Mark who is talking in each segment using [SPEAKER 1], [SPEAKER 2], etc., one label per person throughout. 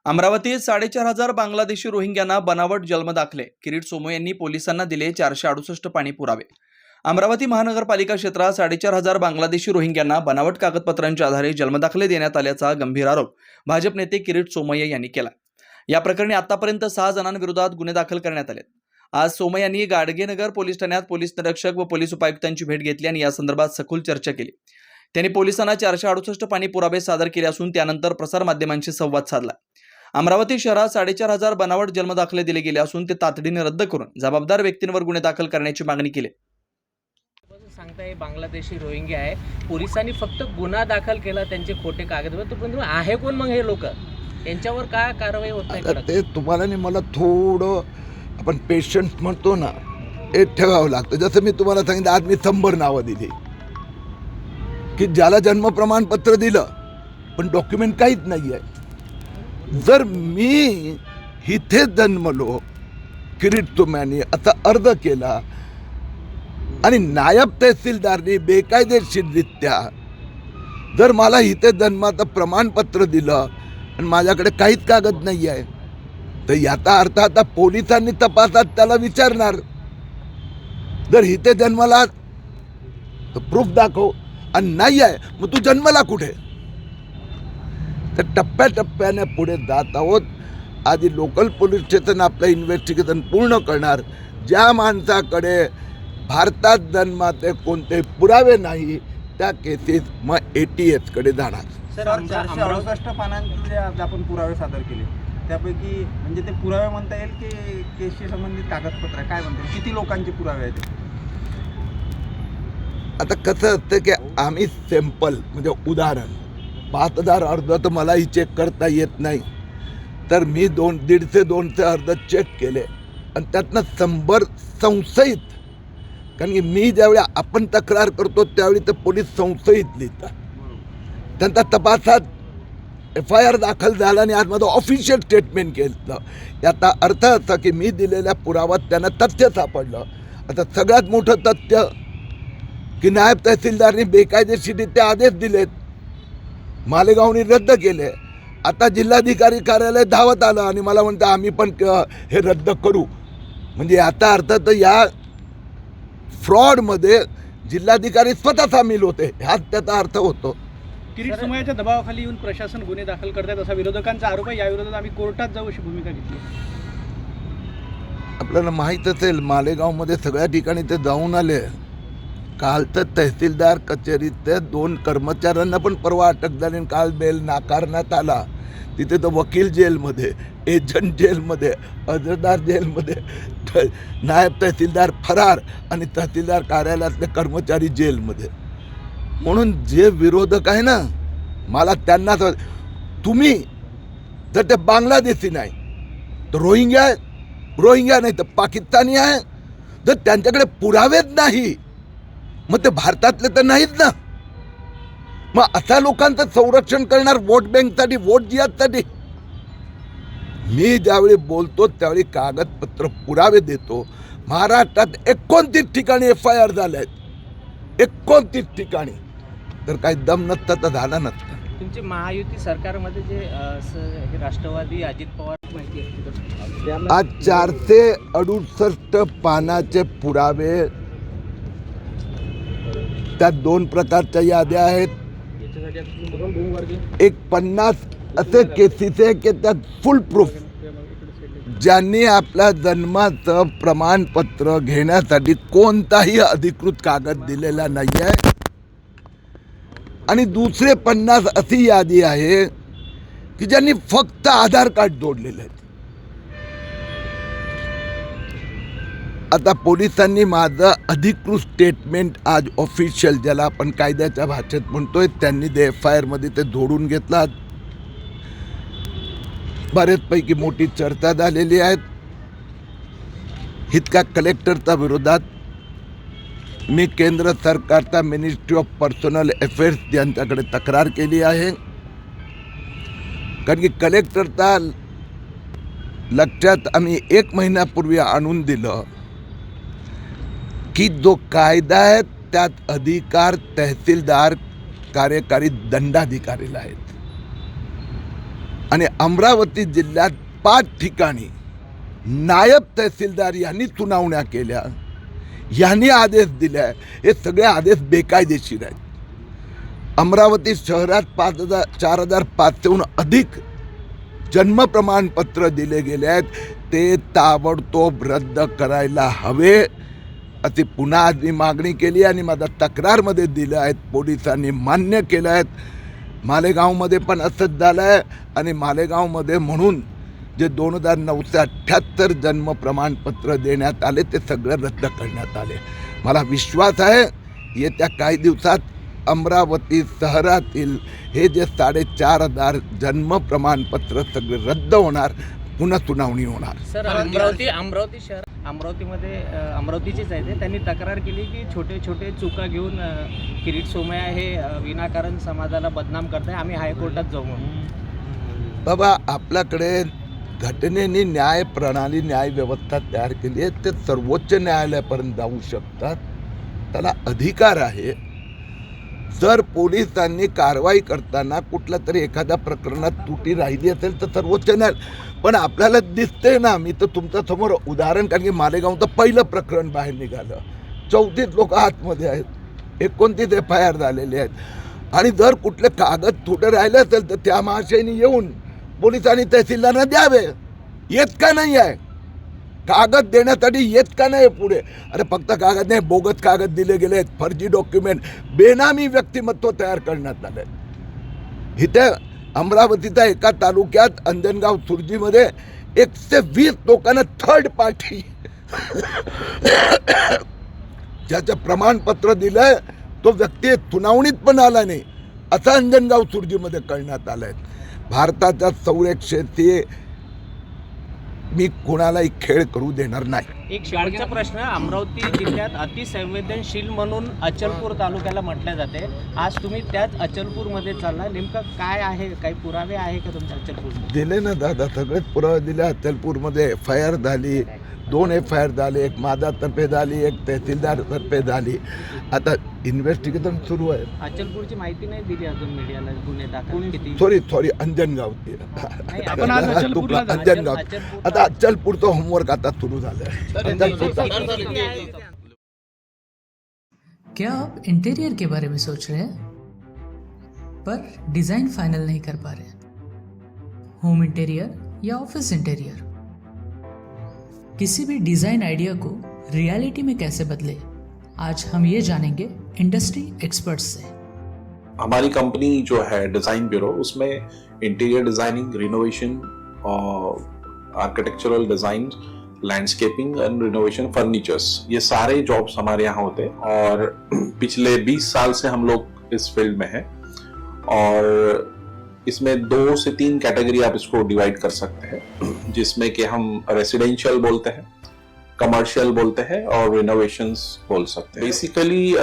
[SPEAKER 1] अमरावतीत 4,500 बांगलादेशी रोहिंग्यांना बनावट जन्मदाखले. किरीट सोमय्या यांनी पोलिसांना दिले 468 पाणी पुरावे. अमरावती महानगरपालिका क्षेत्रात 4,500 बांगलादेशी रोहिंग्यांना बनावट कागदपत्रांच्या आधारे जन्मदाखले देण्यात आल्याचा गंभीर आरोप भाजप नेते किरीट सोमय्या यांनी केला. या प्रकरणी आतापर्यंत 6 जणांविरोधात गुन्हे दाखल करण्यात आले. आज सोमय्या यांनी गाडगेनगर पोलीस ठाण्यात पोलीस निरीक्षक व पोलीस उपायुक्तांची भेट घेतली आणि या संदर्भात सखोल चर्चा केली. त्यांनी पोलिसांना 468 पाणी पुरावे सादर केले असून त्यानंतर प्रसारमाध्यमांशी संवाद साधला. अमरावती शहरात 4,500 बनावट जन्मदाखले दिले गेले असून ते तातडीने रद्द करून जबाबदार व्यक्तींवर गुन्हे दाखल करण्याची मागणी केली.
[SPEAKER 2] सांगताय बांगलादेशी रोहिंग्या आहे, पोलिसांनी फक्त गुन्हा दाखल केला, त्यांचे खोटे कागदपत्र, पण आहे कोण मग हे लोक, यांच्यावर काय कारवाई होत नाही?
[SPEAKER 3] ते तुम्हाला नाही, मला थोडं आपण पेशंट म्हणतो ना, हे ठेवावं लागतं. जसं मी तुम्हाला सांगितलं, आज मी 100 नावं दिली की ज्याला जन्म प्रमाणपत्र दिलं पण डॉक्युमेंट काहीच नाही आहे. जर मी इथे जन्मलो, किरीट सोमय्यांनी असा अर्ज केला आणि नायब तहसीलदारनी बेकायदेशीररित्या जर मला इथे जन्माचं प्रमाणपत्र दिलं आणि माझ्याकडे काहीच कागद नाही आहे, तर याचा अर्थ आता पोलिसांनी तपासात त्याला विचारणार, जर इथे जन्माला तर प्रूफ दाखव, आणि नाही आहे मग तू जन्मला कुठे? तर टप्प्याटप्प्याने पुढे जात आहोत. आधी लोकल पोलीस स्टेशन आपलं इन्व्हेस्टिगेशन पूर्ण करणार. ज्या माणसाकडे भारतात जन्माचे कोणते पुरावे नाही त्या केसेस मग ATS कडे जाणार.
[SPEAKER 4] सर, 468 पानांचे आज आपण पुरावे सादर केले, त्यापैकी म्हणजे ते पुरावे म्हणता येईल की केसशी संबंधित कागदपत्र काय म्हणता येईल? किती लोकांचे पुरावे आहेत?
[SPEAKER 3] आता कसं असतं की आम्ही सॅम्पल म्हणजे उदाहरण 5,000 अर्ज तर मलाही चेक करता येत नाही, तर मी 150-200 अर्ज चेक केले आणि त्यातनं 100 संशयित. कारण की मी ज्यावेळी आपण तक्रार करतो त्यावेळी तर पोलीस संशयित लिहितात, त्यांचा तपासात FIR दाखल झाला आणि आज माझं ऑफिशियल स्टेटमेंट केलं. याचा अर्थ असा की मी दिलेल्या पुराव्यात त्यांना तथ्य सापडलं. आता सगळ्यात मोठं तथ्य की नायब तहसीलदारनी बेकायदेशीरित्या आदेश दिलेत, मालेगावनी रद्द केले. आता जिल्हाधिकारी कार्यालय धावत आलं आणि मला म्हणतं आम्ही पण हे रद्द करू. म्हणजे याचा अर्थ तर या फ्रॉडमध्ये जिल्हाधिकारी स्वतः सामील होते, हाच त्याचा अर्थ होतो.
[SPEAKER 5] किरीट सोमय्याच्या दबावाखाली येऊन प्रशासन गुन्हे दाखल करतात असा विरोधकांचा आरोप आहे. याविरोधात आम्ही कोर्टात जाऊ अशी भूमिका घेतली.
[SPEAKER 3] आपल्याला माहीत असेल, मालेगावमध्ये सगळ्या ठिकाणी ते जाऊन आले. काल तर तहसीलदार कचेरीत 2 कर्मचाऱ्यांना पण परवा अटक झाली आणि काल बेल नाकारण्यात आला. तिथे तर वकील जेलमध्ये, एजंट जेलमध्ये, अर्जदार जेलमध्ये, नायब तहसीलदार फरार आणि तहसीलदार कार्यालयातले कर्मचारी जेलमध्ये. म्हणून जे विरोधक आहे ना, मला त्यांना तुम्ही जर ते बांगलादेशी नाही तर रोहिंग्या नाही तर पाकिस्तानी आहे, जर त्यांच्याकडे पुरावेच नाही मग ते भारतातले तर नाहीत ना. मग अशा लोकांचं संरक्षण करणार वोट बँकसाठी, वोट जिहादसाठी. मी ज्यावेळी बोलतो त्यावेळी कागदपत्र पुरावे देतो. महाराष्ट्रात 29 ठिकाणी FIR झाले आहेत, 29 ठिकाणी. तर काही दम नसतं तर झाला नसतं.
[SPEAKER 2] तुमचे महायुती सरकारमध्ये जे राष्ट्रवादी अजित पवार माहिती आहे,
[SPEAKER 3] आज 468 पानाचे पुरावे, त्यात 2 प्रकारच्या याद्या आहेत. एक 50 असे केसेस आहे की त्यात फुल प्रूफ, ज्यांनी आपल्या जन्माचं प्रमाणपत्र घेण्यासाठी कोणताही अधिकृत कागद दिलेला नाही आहे. आणि दुसरे 50 अशी यादी आहे की ज्यांनी फक्त आधार कार्ड जोडलेले आहेत. आता पोलिसांनी माझं अधिकृत स्टेटमेंट आज ऑफिशियल, ज्याला आपण कायद्याच्या भाषेत म्हणतोय, त्यांनी ते FIR मध्ये ते जोडून घेतला. बरेचपैकी मोठी चर्चा झालेली आहे. इतका कलेक्टरच्या विरोधात मी केंद्र सरकारचा मिनिस्ट्री ऑफ पर्सनल अफेअर्स यांच्याकडे तक्रार केली आहे. कारण की कलेक्टरचा लक्षात आम्ही 1 महिन्यापूर्वी आणून दिलं की जो कायदा आहे त्यात अधिकार तहसीलदार कार्यकारी दंडाधिकारीला आहेत. आणि अमरावती जिल्ह्यात 5 ठिकाणी नायब तहसीलदार यांनी सुनावण्या केल्या, यांनी आदेश दिले, हे सगळे आदेश बेकायदेशीर आहेत. अमरावती शहरात 4,500हून अधिक जन्म प्रमाणपत्र दिले गेले आहेत, ते ताबडतोब रद्द करायला हवे अशी पुन्हा आज मी मागणी केली आणि माझा तक्रारमध्ये दिलं आहेत. पोलिसांनी मान्य केलं आहेत. मालेगावमध्ये पण असंच झालं आहे आणि मालेगावमध्ये म्हणून जे 2009-78 जन्म प्रमाणपत्र देण्यात आले ते सगळं रद्द करण्यात आले. मला विश्वास आहे येत्या काही दिवसात अमरावती शहरातील हे जे 4,500 जन्म प्रमाणपत्र सगळे रद्द होणार, पुन्हा सुनावणी होणार.
[SPEAKER 2] सर अमरावती शहर अमरावतीमध्ये अमरावतीचेच आहे ते, त्यांनी तक्रार केली की छोटे छोटे चुका घेऊन किरीट सोमय्या हे विनाकारण समाजाला बदनाम करताय, आम्ही हायकोर्टात जाऊ म्हणून.
[SPEAKER 3] बाबा, आपल्याकडे घटनेने न्याय प्रणाली, न्याय व्यवस्था तयार केली आहे. ते सर्वोच्च न्यायालयापर्यंत जाऊ शकतात, त्याला अधिकार आहे. जर पोलिसांनी कारवाई करताना कुठल्या तरी एखाद्या प्रकरणात त्रुटी राहिली असेल तर सर्वोच्च न्यायालय, पण आपल्याला दिसते ना, मी तर तुमच्या समोर उदाहरण, कारण की मालेगावचं पहिलं प्रकरण बाहेर निघालं, 34 लोक आतमध्ये आहेत, 29 FIR झालेले आहेत. आणि जर कुठले कागद थोडे राहिले असेल तर त्या महाशयानी येऊन पोलिसांनी तहसीलदारांना द्यावे. येत का नाही आहे कागद देण्यासाठी, येत का नाही पुढे? अरे फक्त कागद नाही, बोगस कागद दिले गेले आहेत, फर्जी डॉक्युमेंट, बेनामी व्यक्तिमत्व तयार करण्यात आले. इथे अमरावतीच्या एका तालुक्यात अंजनगाव सुरजीमध्ये 120 लोकांना थर्ड पार्टी ज्याचं प्रमाणपत्र दिलंय तो व्यक्ती सुनावणीत पण आला नाही, असं अंजनगाव सुरजीमध्ये करण्यात आलंय. भारताच्या संरक्षेचे मी कोणालाही खेळ करू देणार नाही.
[SPEAKER 2] एक शेवटचा प्रश्न, अमरावती जिल्ह्यात अतिसंवेदनशील म्हणून अचलपूर तालुक्याला म्हटलं जाते, आज तुम्ही त्याच अचलपूरमध्ये चालला, नेमकं काय आहे, काही पुरावे आहे का तुमच्या अचलपूर?
[SPEAKER 3] दिले ना दादा, सगळेच पुरावे दिले. अचलपूरमध्ये FIR झाली, 2 FIR झाले, एक माझ्यातर्फे झाली, एक तहसीलदारतर्फे झाली. आता इन्व्हेस्टिगेशन सुरू आहे.
[SPEAKER 2] अचलपूरची माहिती नाही दिली अजून मीडियाला, गुन्हे दाखल किती?
[SPEAKER 3] सॉरी अंजनगावची.
[SPEAKER 5] आपण आज अचलपूरला जाऊ.
[SPEAKER 3] अंजनगाव. आता अचलपूरचं होमवर्क आता सुरू झालं आहे.
[SPEAKER 6] क्या आप इंटीरियर के बारे में सोच रहे हैं पर डिज़ाइन फाइनल नहीं कर पा रहे? होम इंटीरियर या ऑफिस इंटीरियर, किसी भी डिज़ाइन आइडिया को रियलिटी में कैसे बदले, आज हम ये जानेंगे इंडस्ट्री एक्सपर्ट्स से.
[SPEAKER 7] हमारी कंपनी जो है डिज़ाइन ब्यूरो, उसमें interior designing, renovation, architectural design, landscaping end renovation, furnitures, ये सारे जॉब्स हमारे यहाँ होते हैं. और पिछले 20 साल से हम लोग इस फील्ड में हैं. और इसमें 2 से 3 कैटेगरी आप इसको डिवाइड कर सकते हैं, जिसमें कि हम रेसिडेंशियल बोलते हैं, कमर्शियल बोलते हैं और रिनोवेशंस बोल सकते हैं. बेसिकली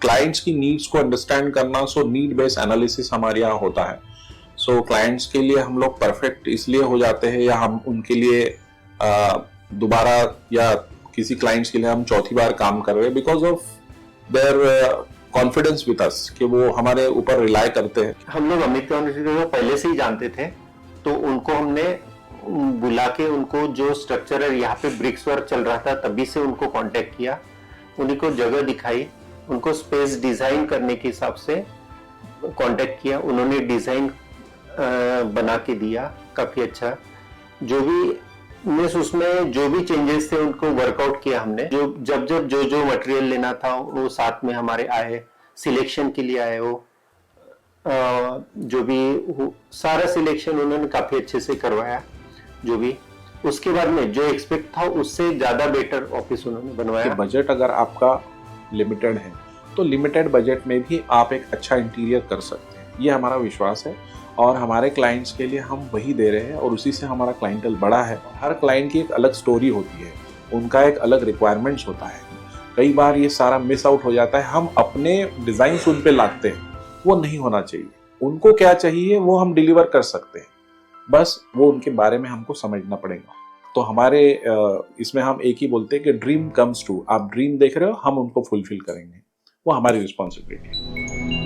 [SPEAKER 7] क्लाइंट्स की नीड्स को अंडरस्टैंड करना, सो नीड बेस्ड एनालिसिस हमारे यहाँ होता है. सो क्लाइंट्स के लिए हम लोग परफेक्ट इसलिए हो जाते हैं, या हम उनके लिए दोबारा, या किसी क्लाइंट्स के लिए हम चौथी बार काम कर रहे हैं, because of their confidence with us, कि वो हमारे ऊपर रिलाय करते हैं.
[SPEAKER 8] हम लोग अमित को पहले से ही जानते थे, तो उनको हमने बुला के उनको जो स्ट्रक्चर है, यहाँ पे ब्रिक्स वर्क चल रहा था, तभी से उनको कांटेक्ट किया, उन्हीं को जगह दिखाई, उनको स्पेस डिजाइन करने के हिसाब से कांटेक्ट किया. उन्होंने डिजाइन बना के दिया काफी अच्छा. जो भी उसमें जो भी चेंजेस थे उनको वर्कआउट किया हमने. जब जो मटेरियल लेना था वो साथ में हमारे आए, सिलेक्शन के लिए आए. वो जो भी सारा सिलेक्शन उन्होंने काफी अच्छे से करवाया. जो भी उसके बाद में जो एक्सपेक्ट था उससे ज्यादा बेटर ऑफिस उन्होंने बनवाया.
[SPEAKER 7] बजट अगर आपका लिमिटेड है तो लिमिटेड बजट में भी आप एक अच्छा इंटीरियर कर सकते हैं, ये हमारा विश्वास है. और हमारे क्लाइंट्स के लिए हम वही दे रहे हैं, और उसी से हमारा क्लाइंटल बड़ा है. हर क्लाइंट की एक अलग स्टोरी होती है, उनका एक अलग रिक्वायरमेंट्स होता है. कई बार ये सारा मिस आउट हो जाता है, हम अपने डिज़ाइन उन पे लाते हैं, वो नहीं होना चाहिए. उनको क्या चाहिए वो हम डिलीवर कर सकते हैं, बस वो उनके बारे में हमको समझना पड़ेगा. तो हमारे इसमें हम एक ही बोलते हैं कि ड्रीम कम्स ट्रू. आप ड्रीम देख रहे हो, हम उनको फुलफिल करेंगे, वो हमारी रिस्पॉन्सिबिलिटी है.